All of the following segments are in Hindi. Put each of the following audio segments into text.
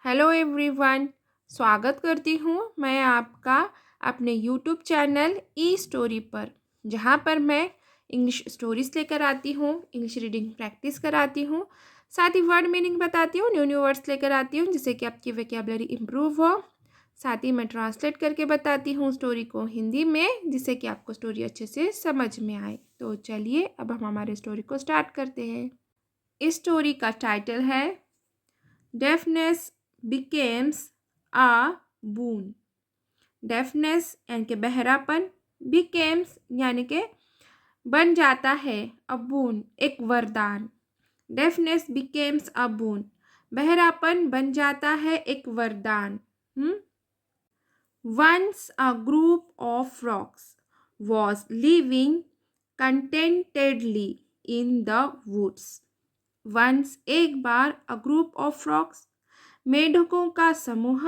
Hello everyone. स्वागत करती हूँ मैं आपका अपने यूट्यूब चैनल ई स्टोरी पर, जहाँ पर मैं इंग्लिश स्टोरीज लेकर आती हूँ, इंग्लिश रीडिंग प्रैक्टिस कराती हूँ, साथ ही वर्ड मीनिंग बताती हूँ, न्यू न्यू वर्ड्स लेकर आती हूँ जिससे कि आपकी वोकैबुलरी इम्प्रूव हो। साथ ही मैं ट्रांसलेट करके बताती हूँ स्टोरी को हिंदी में, जिससे कि आपको स्टोरी अच्छे से समझ में आए। तो चलिए अब हम हमारे स्टोरी को स्टार्ट करते हैं। इस स्टोरी का टाइटल है deafness becomes a boon। Deafness यानी कि बहरापन, becomes यानी कि बन जाता है, a boon एक वरदान। डेफनेस becomes a boon, बहरापन बन जाता है एक वरदान। Once a group of frogs was living contentedly in the woods। Once एक बार a group of frogs मेढकों का समूह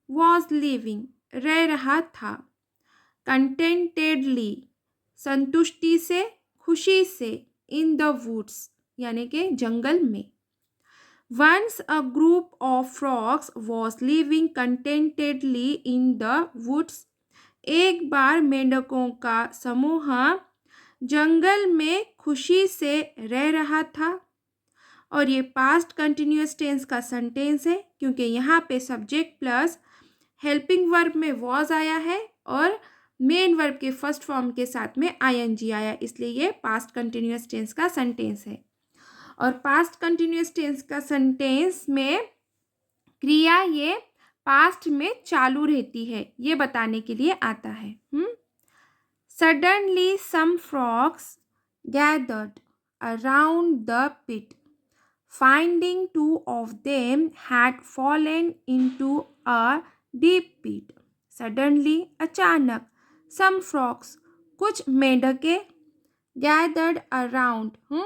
was living रह रहा था, contentedly संतुष्टि से, खुशी से, in the woods यानी कि जंगल में। Once a group of frogs was living contentedly in the woods। एक बार मेंढकों का समूह जंगल में खुशी से रह रहा था। और ये पास्ट कंटिन्यूअस टेंस का सेंटेंस है, क्योंकि यहाँ पे सब्जेक्ट प्लस हेल्पिंग वर्ब में वॉज आया है और मेन वर्ब के फर्स्ट फॉर्म के साथ में आईएनजी आया, इसलिए ये पास्ट कंटिन्यूअस टेंस का सेंटेंस है। और पास्ट कंटिन्यूअस टेंस का सेंटेंस में क्रिया ये पास्ट में चालू रहती है, ये बताने के लिए आता है। Suddenly some frogs gathered around the pit, finding two of them had fallen into a deep pit। Suddenly अचानक, some frogs कुछ मेंढके, gathered around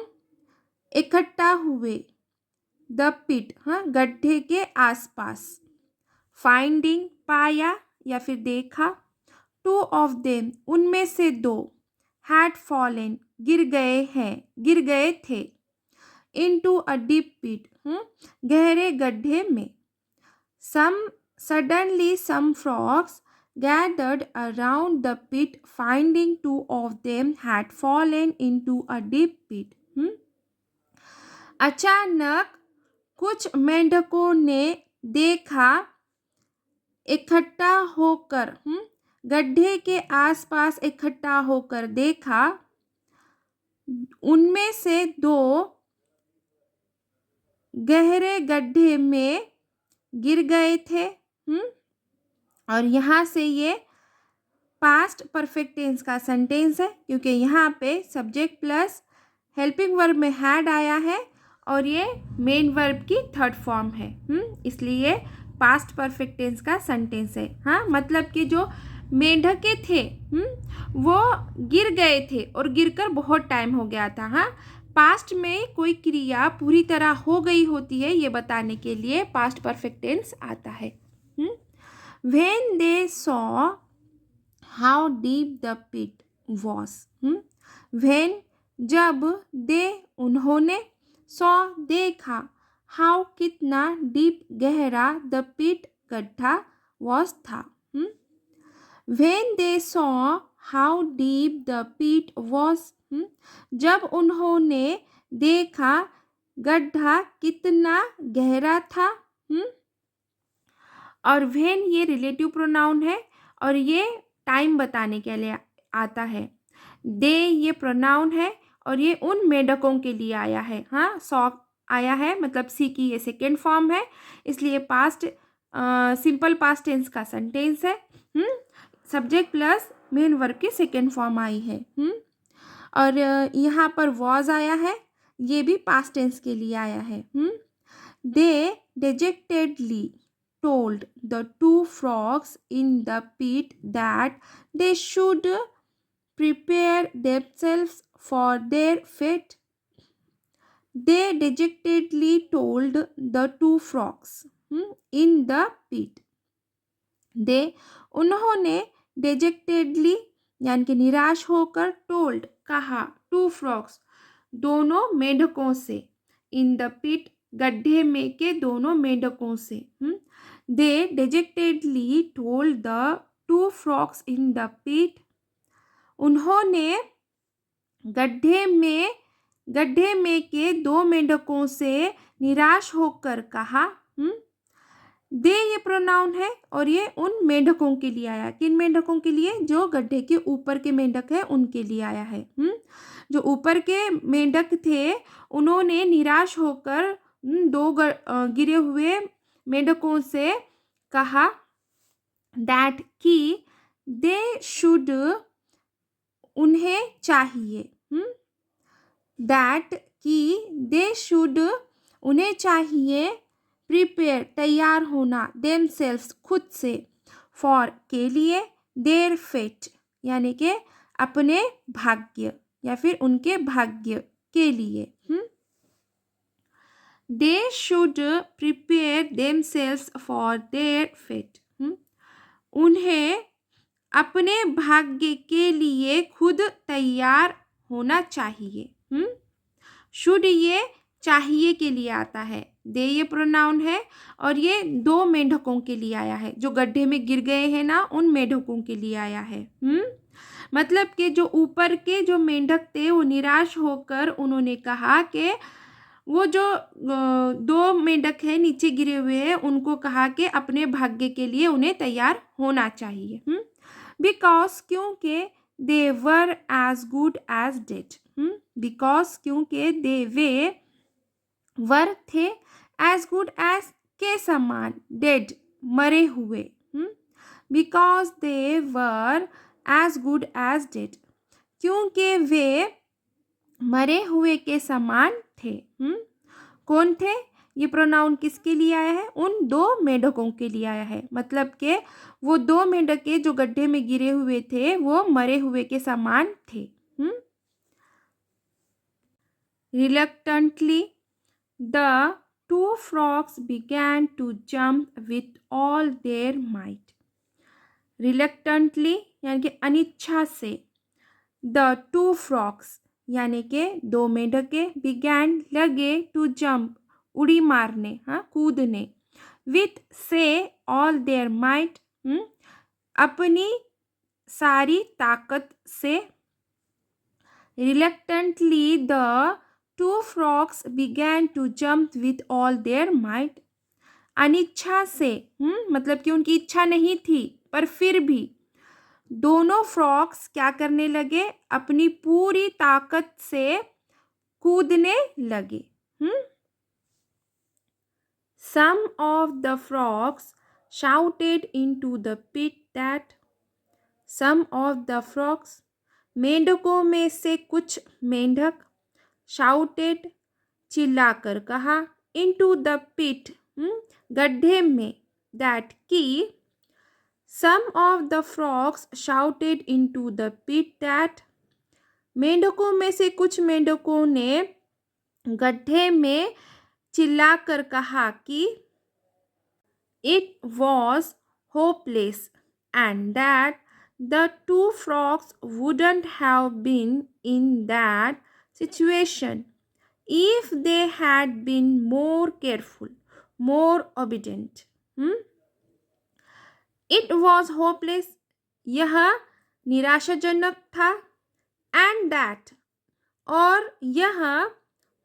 इकट्ठा हुए, the pit गड्ढे के आसपास, finding पाया या फिर देखा, two of them उनमें से दो, had fallen गिर गए थे, into a deep pit गहरे गड्ढे में। Suddenly some frogs gathered around the pit, finding two of them had fallen into a deep pit। अचानक कुछ मेंढकों ने देखा, इकट्ठा होकर गड्ढे के आसपास इकट्ठा होकर देखा, उनमें से दो गहरे गड्ढे में गिर गए थे। और यहाँ से ये पास्ट परफेक्ट टेंस का सेंटेंस है, क्योंकि यहाँ पे सब्जेक्ट प्लस हेल्पिंग वर्ब में हैड आया है और ये मेन वर्ब की थर्ड फॉर्म है, इसलिए पास्ट परफेक्ट टेंस का सेंटेंस है। मतलब कि जो मेंढके थे वो गिर गए थे और गिरकर बहुत टाइम हो गया था। पास्ट में कोई क्रिया पूरी तरह हो गई होती है, ये बताने के लिए पास्ट परफेक्ट टेंस आता है। When they saw how deep the pit was, when जब, they उन्होंने, saw देखा, how कितना, deep गहरा, the pit गड्ढा, was था। When they saw how deep the pit was, जब उन्होंने देखा गड्ढा कितना गहरा था। और व्हेन ये रिलेटिव प्रोनाउन है और ये टाइम बताने के लिए आता है। दे ये प्रोनाउन है और ये उन मेंढकों के लिए आया है। सॉ आया है, मतलब सी की ये सेकेंड फॉर्म है, इसलिए पास्ट सिंपल पास्ट टेंस का सेंटेंस है। सब्जेक्ट प्लस मेन वर्ब की सेकेंड फॉर्म आई है। और यहाँ पर वॉज आया है, ये भी पास्ट टेंस के लिए आया है। दे डिजेक्टेडली told the two frogs in the pit that they should prepare themselves for their fate। They dejectedly told the two frogs in the pit। they उन्होंने dejectedly यानी कि निराश होकर, told कहा, two frogs दोनों मेढकों से, in the pit गड्ढे में के दोनों मेंढकों से। They dejectedly told the two frogs in the pit. उन्होंने गड्ढे में के दो मेंढकों से निराश होकर कहा। दे ये प्रोनाउन है और ये उन मेंढकों के लिए आया। किन मेंढकों के लिए? जो गड्ढे के ऊपर के मेंढक है उनके लिए आया है। जो ऊपर के मेंढक थे उन्होंने निराश होकर दो गिरे हुए मेंढकों से कहा दैट कि दे शुड उन्हें चाहिए। दैट कि दे शुड उन्हें चाहिए प्रिपेयर तैयार होना देमसेल्व्स खुद से फॉर के लिए देयर फेट यानी कि अपने भाग्य या फिर उनके भाग्य के लिए। They should prepare themselves for their fate. उन्हें अपने भाग्य के लिए खुद तैयार होना चाहिए। शुड ये चाहिए के लिए आता है। दे ये प्रोनाउन है और ये दो मेंढकों के लिए आया है। जो गड्ढे में गिर गए हैं ना उन मेंढकों के लिए आया है। मतलब कि जो ऊपर के जो मेंढक थे वो निराश होकर उन्होंने कहा कि वो जो दो मेंढक हैं नीचे गिरे हुए हैं उनको कहा कि अपने भाग्य के लिए उन्हें तैयार होना चाहिए। बिकॉज क्योंकि they were as good as dead. Because क्योंकि दे वे वर थे एज गुड एज के समान डेड मरे हुए। Because they were as good as dead क्योंकि वे मरे हुए के समान थे। कौन थे? ये प्रोनाउन किसके लिए आया है? उन दो मेंढकों के लिए आया है। मतलब कि वो दो मेंढके जो गड्ढे में गिरे हुए थे वो मरे हुए के समान थे। Reluctantly, the two frogs began to jump with all their might. Reluctantly यानी कि अनिच्छा से, the two frogs यानी कि दो मेंढके began लगे to jump उड़ी मारने, कूदने, with से all their might अपनी सारी ताकत से। Reluctantly the two frogs began to jump with all their might. अनिच्छा से मतलब कि उनकी इच्छा नहीं थी पर फिर भी दोनों फ्रॉक्स क्या करने लगे? अपनी पूरी ताकत से कूदने लगे। Some of the frogs shouted into the pit that some of the frogs मेंढकों में से कुछ मेंढक शाउटेड चिल्लाकर कहा इनटू द पिट गड्ढे में दैट की some of the frogs shouted into the pit that मेंढकों में से कुछ मेंढकों ने गड्ढे में चिल्लाकर कहा कि it was hopeless and that the two frogs wouldn't have been in that situation if they had been more careful, more obedient. It was hopeless. यह निराशाजनक था. And that और यह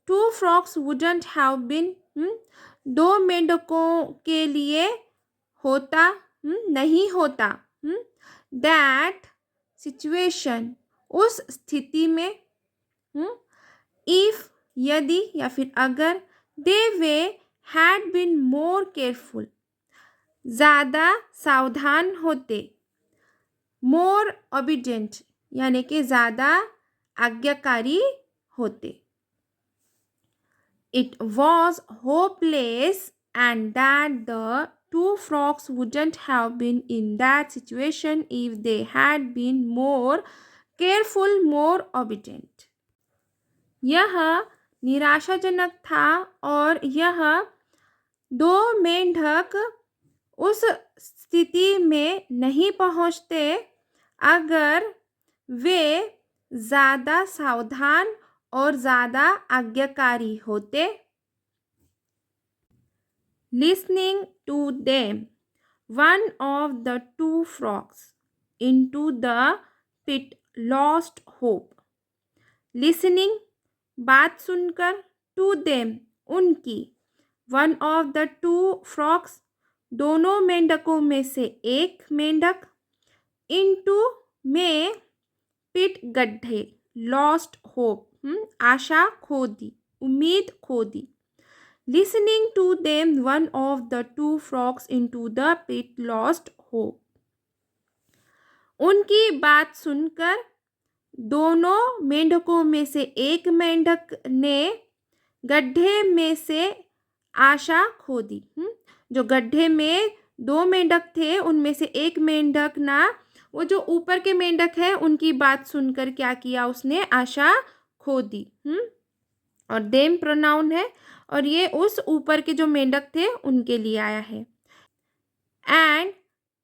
two frogs wouldn't have been दो मेंढकों के लिए होता नहीं होता. That situation उस स्थिति में if यदि या फिर अगर they were had been more careful ज़्यादा सावधान होते more obedient यानी कि ज़्यादा आज्ञाकारी होते. It was hopeless and that the two frogs wouldn't have been in that situation if they had been more careful, more obedient. यह निराशाजनक था और यह दो मेंढक उस स्थिति में नहीं पहुंचते अगर वे ज़्यादा सावधान और ज़्यादा आज्ञाकारी होते. Listening to them, one of the two frogs into the pit lost hope. Listening, बात सुनकर, to them, उनकी, one of the two frogs, दोनों मेंढकों में से एक मेंढक, into में पिट गड्ढे, lost hope, आशा खो दी, उम्मीद खो दी. Listening to them, one of the two frogs into the pit lost hope. उनकी बात सुनकर दोनों मेंढकों में से एक मेंढक ने गड्ढे में से आशा खो दी. जो गड्ढे में दो मेंढक थे उनमें से एक मेंढक ना, वो जो ऊपर के मेंढक है उनकी बात सुनकर क्या किया, उसने आशा खो दी. और देम प्रोनाउन है और ये उस ऊपर के जो मेंढक थे उनके लिए आया है. And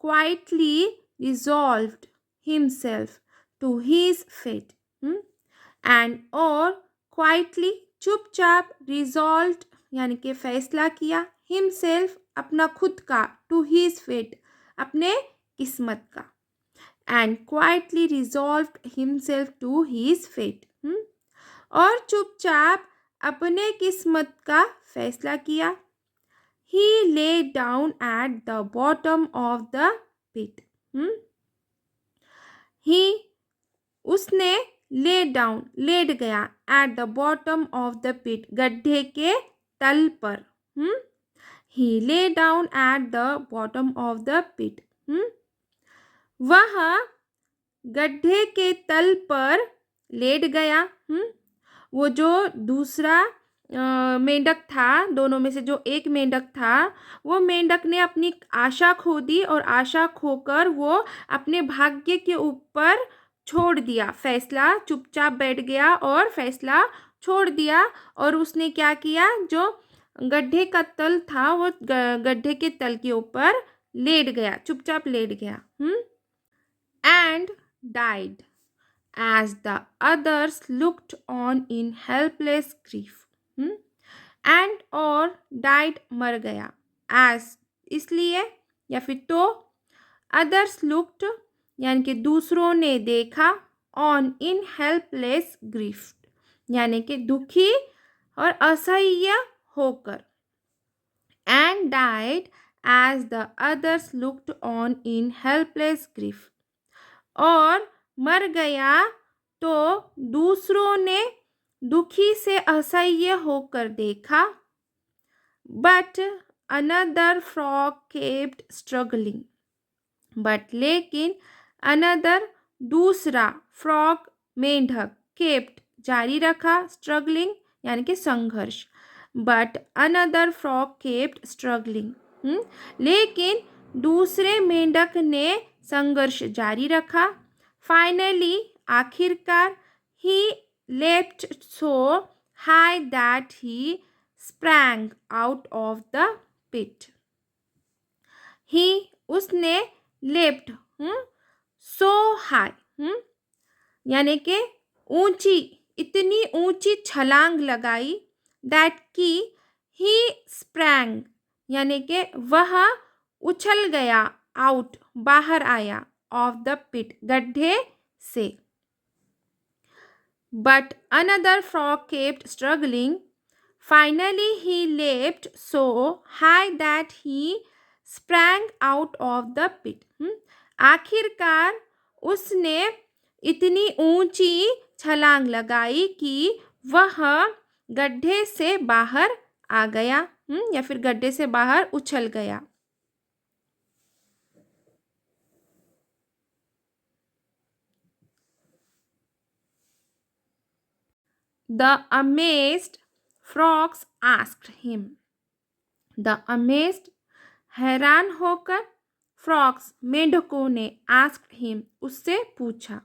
quietly resolved himself to his fate. And और क्वाइटली चुपचाप, रिजॉल्व्ड यानी कि फैसला किया, हिमसेल्फ अपना खुद का, टू हिज फेट अपने किस्मत का. And quietly resolved himself to his fate, और चुपचाप अपने किस्मत का फैसला किया. He lay down at the bottom of the pit. उसने lay down, लेट गया, at the bottom of the pit, गड्ढे के तल पर. He lay down at the bottom of the pit. वह गड्ढे के तल पर लेट गया. वो जो दूसरा मेंढक था, दोनों में से जो एक मेंढक था, वो मेंढक ने अपनी आशा खो दी और आशा खोकर वो अपने भाग्य के ऊपर छोड़ दिया फैसला, चुपचाप बैठ गया और फैसला छोड़ दिया. और उसने क्या किया, जो गड्ढे का तल था वो गड्ढे के तल के ऊपर लेट गया, चुपचाप लेट गया. And died as the others looked on in helpless grief. And और died मर गया, as इसलिए या फिर तो, others looked यानी कि दूसरों ने देखा, on in helpless grief यानी कि दुखी और असह्य होकर. And died as the others looked on in helpless grief. और मर गया तो दूसरों ने दुखी से असह्य होकर देखा. But another frog kept struggling. But लेकिन अनदर दूसरा फ्रॉग मेंढक, केप्ट जारी रखा, स्ट्रगलिंग यानी कि संघर्ष. But another frog kept struggling, लेकिन दूसरे मेंढक ने संघर्ष जारी रखा. Finally, आखिरकार, he leapt so high that he sprang out of the pit. He, उसने, leapt, so high, यानी कि ऊंची, इतनी ऊंची छलांग लगाई, that कि he sprang यानी कि वह उछल गया, out बाहर आया, of the pit गड्ढे से. But another frog kept struggling. Finally he leapt so high that he sprang out of the pit. आखिरकार उसने इतनी ऊंची छलांग लगाई कि वह गड्ढे से बाहर आ गया, या फिर गड्ढे से बाहर उछल गया. The amazed frogs asked him. The amazed, हैरान होकर, frogs मेंढकों ने, asked him उससे पूछा.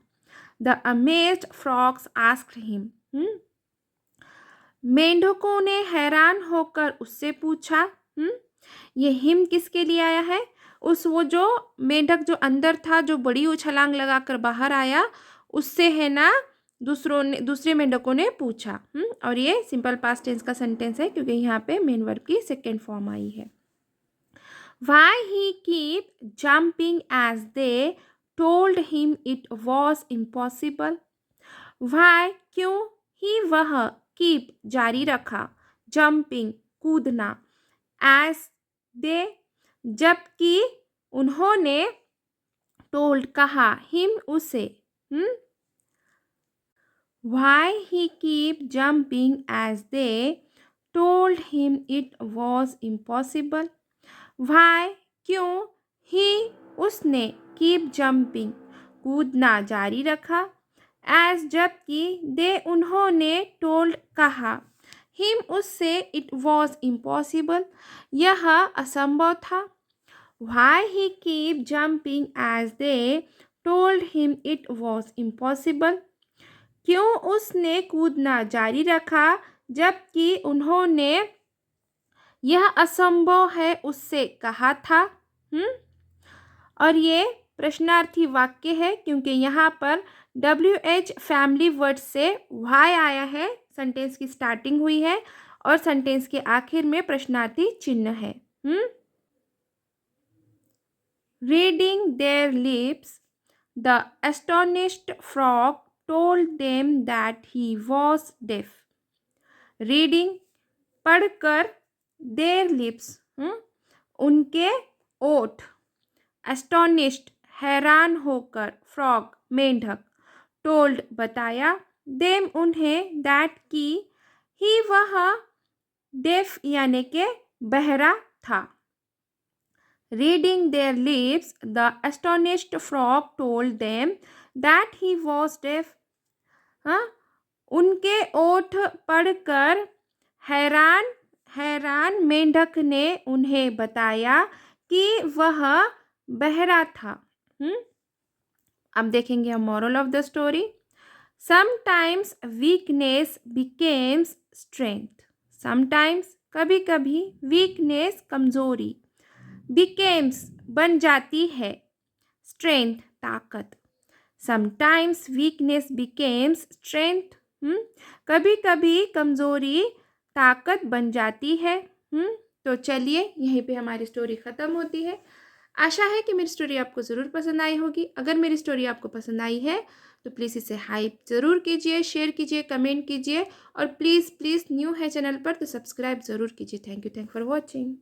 The amazed frogs asked him. मेंढकों ने हैरान होकर उससे पूछा. ये हिम किसके लिए आया है, उस वो जो मेंढक जो अंदर था, जो बड़ी उछलांग लगाकर बाहर आया, उससे है ना दूसरे मेंढकों ने पूछा. और ये सिंपल पास्ट टेंस का सेंटेंस है क्योंकि यहाँ पे मेन वर्ब की सेकेंड फॉर्म आई है. Why he keep jumping as they told him it was impossible? Why क्यों ही वह keep जारी रखा jumping कूदना as they जबकि उन्होंने told कहा him उसे Why he keep jumping as they told him it was impossible? Why क्यों he उसने keep jumping कूदना जारी रखा as जबकि they उन्होंने told कहा him उससे it was impossible यह असंभव था. Why he keep jumping as they told him it was impossible? क्यों उसने कूदना जारी रखा जबकि उन्होंने यह असंभव है उससे कहा था. और ये प्रश्नार्थी वाक्य है क्योंकि यहाँ पर WH फैमिली वर्ड से वाई आया है. सेंटेंस की स्टार्टिंग हुई है और सेंटेंस के आखिर में प्रश्नार्थी चिन्ह है. Reading there lips the astonished frog told them that he was deaf. Reading पढ़कर their lips उनके ओठ astonished हैरान होकर frog मेंढक told बताया them उन्हें that कि ही वह deaf यानी के बहरा था. Reading their lips the astonished frog told them that he was deaf. उनके ओठ पढ़कर हैरान मेंढक ने उन्हें बताया कि वह बहरा था. अब देखेंगे हम moral of the story. Sometimes weakness becomes strength. Sometimes कभी कभी वीकनेस कमजोरी बिकेम्स बन जाती है स्ट्रेंथ ताकत. Sometimes weakness becomes strength. कभी कभी कमज़ोरी ताकत बन जाती है. तो चलिए यहीं पे हमारी स्टोरी ख़त्म होती है. आशा है कि मेरी स्टोरी आपको ज़रूर पसंद आई होगी. अगर मेरी स्टोरी आपको पसंद आई है तो प्लीज़ इसे हाइप ज़रूर कीजिए, शेयर कीजिए, कमेंट कीजिए और प्लीज़ न्यू है चैनल पर तो सब्सक्राइब ज़रूर कीजिए. Thank you for watching.